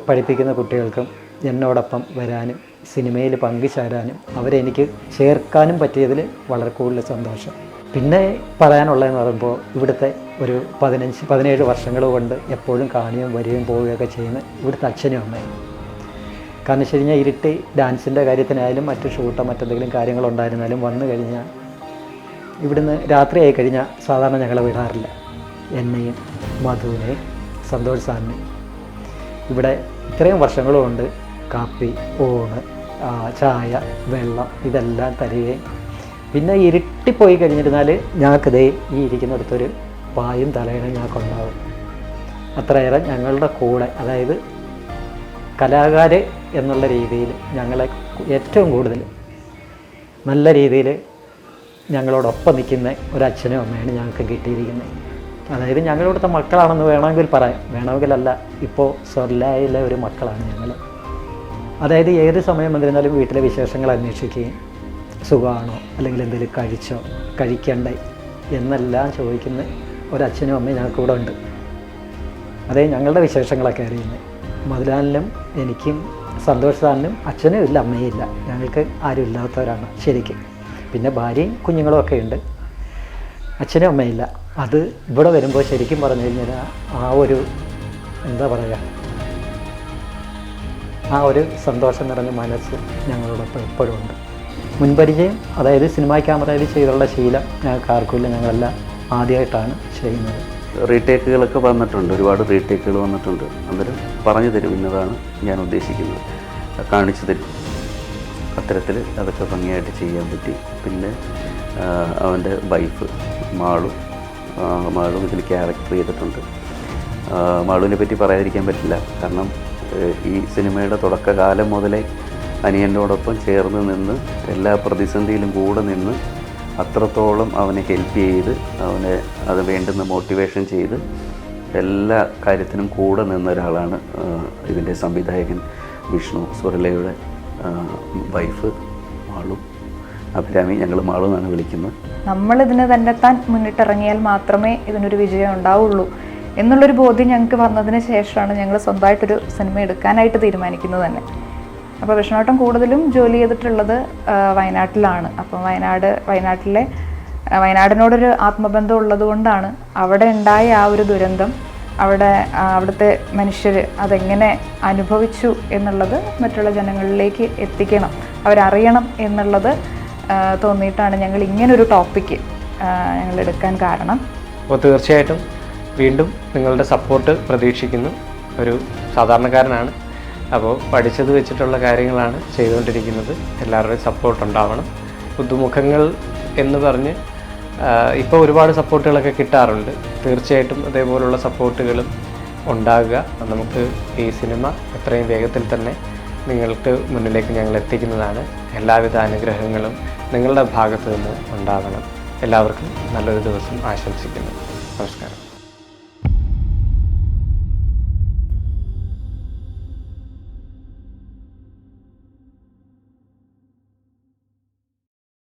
പഠിപ്പിക്കുന്ന കുട്ടികൾക്കും എന്നോടൊപ്പം വരാനും സിനിമയിൽ പങ്കുചേരാനും അവരെനിക്ക് ചേർക്കാനും പറ്റിയതിൽ വളരെ കൂടുതൽ സന്തോഷം. പിന്നെ പറയാനുള്ളതെന്ന് പറയുമ്പോൾ ഇവിടുത്തെ ഒരു 15-17 വർഷങ്ങൾ കൊണ്ട് എപ്പോഴും കാണുകയും വരികയും പോവുകയൊക്കെ ചെയ്യുന്ന ഇവിടുത്തെ അച്ഛനും അമ്മയും. കാരണം വെച്ച് കഴിഞ്ഞാൽ ഇരുട്ടി ഡാൻസിൻ്റെ കാര്യത്തിനായാലും മറ്റു ഷൂട്ടോ മറ്റെന്തെങ്കിലും കാര്യങ്ങളുണ്ടായിരുന്നാലും വന്നു കഴിഞ്ഞാൽ ഇവിടുന്ന് രാത്രിയായി കഴിഞ്ഞാൽ സാധാരണ ഞങ്ങളെ വിടാറില്ല. എന്നെയും മധുവിനെയും സന്തോഷ് സാറിനെയും ഇവിടെ ഇത്രയും വർഷങ്ങളുകൊണ്ട് കാപ്പി, ഊണ്, ചായ, വെള്ളം ഇതെല്ലാം തരികയും പിന്നെ ഇരുട്ടിപ്പോയി കഴിഞ്ഞിരുന്നാൽ ഞങ്ങൾക്കിതേ ഈ ഇരിക്കുന്നിടത്തൊരു പായും തലയിണയും ഞങ്ങൾക്കുണ്ടാവും. അത്രയേറെ ഞങ്ങളുടെ കൂടെ, അതായത് കലാകാർ എന്നുള്ള രീതിയിൽ ഞങ്ങളെ ഏറ്റവും കൂടുതൽ നല്ല രീതിയിൽ ഞങ്ങളോടൊപ്പം നിൽക്കുന്ന ഒരച്ഛനും അമ്മയാണ് ഞങ്ങൾക്ക് കിട്ടിയിരിക്കുന്നത്. അതായത് ഞങ്ങളിവിടുത്തെ മക്കളാണെന്ന് വേണമെങ്കിൽ പറയാം, വേണമെങ്കിലല്ല, ഇപ്പോൾ സ്വർലയിലെ ഒരു മക്കളാണ് ഞങ്ങൾ. അതായത് ഏത് സമയം വന്നിരുന്നാലും വീട്ടിലെ വിശേഷങ്ങൾ അന്വേഷിക്കുകയും സുഖമാണോ അല്ലെങ്കിൽ എന്തെങ്കിലും കഴിച്ചോ കഴിക്കണ്ടേ എന്നെല്ലാം ചോദിക്കുന്ന ഒരച്ഛനും അമ്മയും ഞങ്ങൾക്കിവിടെ ഉണ്ട്. അതേ ഞങ്ങളുടെ വിശേഷങ്ങളൊക്കെ അറിയുന്നത്. മധുലാലിനും എനിക്കും സന്തോഷ് സാറിനും അച്ഛനും ഇല്ല, അമ്മയും ഇല്ല, ഞങ്ങൾക്ക് ആരും ഇല്ലാത്തവരാണ് ശരിക്കും. പിന്നെ ഭാര്യയും കുഞ്ഞുങ്ങളും ഒക്കെ ഉണ്ട്, അച്ഛനും അമ്മയില്ല. അത് ഇവിടെ വരുമ്പോൾ ശരിക്കും പറഞ്ഞു കഴിഞ്ഞാൽ ആ ഒരു എന്താ പറയുക, ആ ഒരു സന്തോഷം നിറഞ്ഞ മനസ്സ് ഞങ്ങളോടൊപ്പം എപ്പോഴും ഉണ്ട്. മുൻപരിചയം, അതായത് സിനിമാ ക്യാമറയിൽ ചെയ്തുള്ള ശീലം ഞങ്ങൾക്ക് ആർക്കുമില്ല. ഞങ്ങളെല്ലാം ആദ്യമായിട്ടാണ് ചെയ്യുന്നത്. റീടേക്കുകളൊക്കെ വന്നിട്ടുണ്ട്, ഒരുപാട് റീടേക്കുകൾ വന്നിട്ടുണ്ട്. അന്നേരം പറഞ്ഞു തരും ഇന്നതാണ് ഞാൻ ഉദ്ദേശിക്കുന്നത്, കാണിച്ചു തരും. അത്തരത്തിൽ അതൊക്കെ ഭംഗിയായിട്ട് ചെയ്യാൻ പറ്റി. പിന്നെ അവൻ്റെ വൈഫ് മാളു ഇതിൽ ക്യാരക്ടർ ചെയ്തിട്ടുണ്ട്. മാളുവിനെ പറ്റി പറയാതിരിക്കാൻ പറ്റില്ല. കാരണം ഈ സിനിമയുടെ തുടക്കകാലം മുതലേ അനിയനോടൊപ്പം ചേർന്ന് നിന്ന് എല്ലാ പ്രതിസന്ധിയിലും കൂടെ നിന്ന് അത്രത്തോളം അവനെ ഹെൽപ്പ് ചെയ്ത് അവനെ അത് വേണ്ടുന്ന മോട്ടിവേഷൻ ചെയ്ത് എല്ലാ കാര്യത്തിനും കൂടെ നിന്ന ഒരാളാണ് ഇതിൻ്റെ സംവിധായകൻ വിഷ്ണു. സുരലയുടെ വൈഫ് മാളു, അഭിരാമി, ഞങ്ങൾ മാളു എന്നാണ് വിളിക്കുന്നത്. നമ്മളിതിന് തന്നെത്താൻ മുന്നിട്ടിറങ്ങിയാൽ മാത്രമേ ഇതിനൊരു വിജയം ഉണ്ടാവുള്ളൂ എന്നുള്ളൊരു ബോധ്യം ഞങ്ങൾക്ക് വന്നതിന് ശേഷമാണ് ഞങ്ങൾ സ്വന്തമായിട്ടൊരു സിനിമ എടുക്കാനായിട്ട് തീരുമാനിക്കുന്നത് തന്നെ. അപ്പോൾ വിഷ്ണുവേട്ടൻ കൂടുതലും ജോലി ചെയ്തിട്ടുള്ളത് വയനാട്ടിലാണ്. അപ്പം വയനാടിനോടൊരു ആത്മബന്ധം ഉള്ളത് കൊണ്ടാണ് അവിടെ ഉണ്ടായ ആ ഒരു ദുരന്തം, അവിടുത്തെ മനുഷ്യർ അതെങ്ങനെ അനുഭവിച്ചു എന്നുള്ളത് മറ്റുള്ള ജനങ്ങളിലേക്ക് എത്തിക്കണം, അവരറിയണം എന്നുള്ളത് തോന്നിയിട്ടാണ് ഞങ്ങൾ ഇങ്ങനൊരു ടോപ്പിക്ക് ഞങ്ങൾ എടുക്കാൻ കാരണം. അപ്പോൾ തീർച്ചയായിട്ടും വീണ്ടും നിങ്ങളുടെ സപ്പോർട്ട് പ്രതീക്ഷിക്കുന്നു. ഒരു സാധാരണക്കാരനാണ്, അപ്പോൾ പഠിച്ചത് വെച്ചിട്ടുള്ള കാര്യങ്ങളാണ് ചെയ്തുകൊണ്ടിരിക്കുന്നത്. എല്ലാവരുടെയും സപ്പോർട്ട് ഉണ്ടാവണം. പുതുമുഖങ്ങൾ എന്ന് പറഞ്ഞ് ഇപ്പോൾ ഒരുപാട് സപ്പോർട്ടുകളൊക്കെ കിട്ടാറുണ്ട്. തീർച്ചയായിട്ടും അതേപോലുള്ള സപ്പോർട്ടുകളും ഉണ്ടാകുക. നമുക്ക് ഈ സിനിമ എത്രയും വേഗത്തിൽ തന്നെ നിങ്ങൾക്ക് മുന്നിലേക്ക് ഞങ്ങൾ എത്തിക്കുന്നതാണ്. എല്ലാവിധ അനുഗ്രഹങ്ങളും നിങ്ങളുടെ ഭാഗത്തു നിന്ന് ഉണ്ടാവണം. എല്ലാവർക്കും നല്ലൊരു ദിവസം ആശംസിക്കുന്നു. നമസ്കാരം.